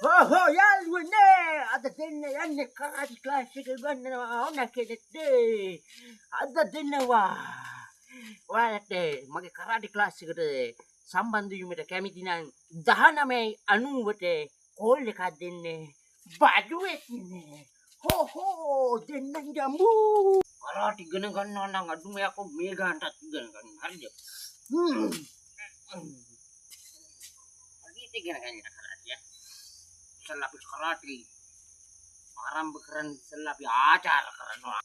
Oh, යාළුවනේ අද දෙන්න යන්නේ කරාටි ක්ලාස් එක ගන්නවා ඕන කෙනෙක්ද? අද දෙන්නවා. ඔයාලට මගේ කරාටි ක්ලාස් එකට සම්බන්ධ වීමට කැමති නම් 1990ට කෝල් එකක් දෙන්න. බඩුවෙත් නේ. හෝ දෙන්න යමු. කරාටි ඉගෙන ගන්නවා නම් අඩුම යකෝ මේ ගන්නටත් ඉගෙන ගන්න. හරිද? හරියට ඉගෙන ගන්න කරාටි. ඉස්සල්ලා අපි කරාටි ආරම්භ කරන්න ඉස්සල්ලා අපි ආචාර කරනවා.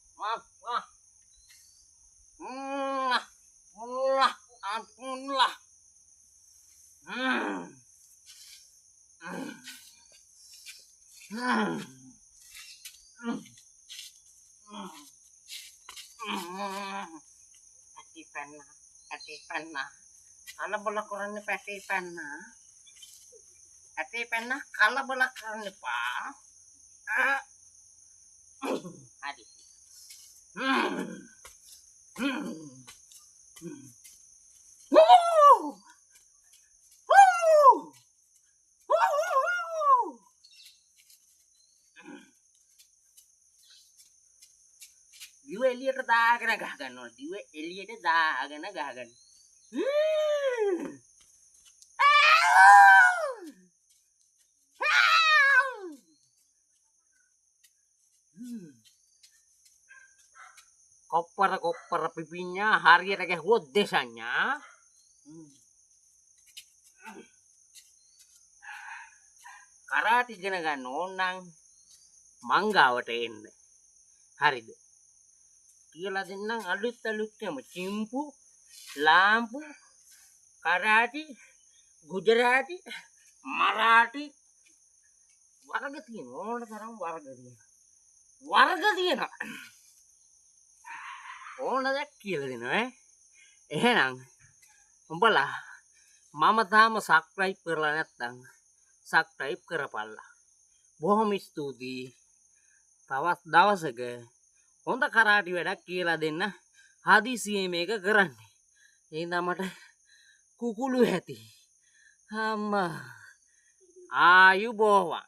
මුල්ලා. Ati panna. Kala-bala කරන්නේ පැටේ panna. Ati panna kala-bala කරන්න එපා. හරි. දිව එළියට දාගෙන ගහ ගන්නවා. දිව එළියට දාගෙන ගහ ගන්න. කොප්පර පිපිඤ්ඤා හරියට ගැහුවොත් දෙසඤ්ඤා. කරාටි ඉගෙන ගන්න ඕන නම් මංගාවට එන්න. හරිද? කියලා දෙන්නම් අලුත්ම චිම්පු, ලාම්පු, කරාටි, ගුජරාටි, මරාටි වර්ග තියෙනවා. ඕන තරම් වර්ග තියෙනවා. ඕන දෙයක් කියලා දෙනවා එහෙනම් උඹලා මම තාම සබ්ස්ක්‍රයිබ් කරලා නැත්නම් සබ්ස්ක්‍රයිබ් කරපල්ලා. බොහොම ස්තුතියි. තවත් දවසක හොඳ කරාටි වැඩක් කියලා දෙන්න හදිසියේ මේක කරන්නේ. එහෙනම් මට කුකුළු ඇති. අම්මා ආයුබෝවන්.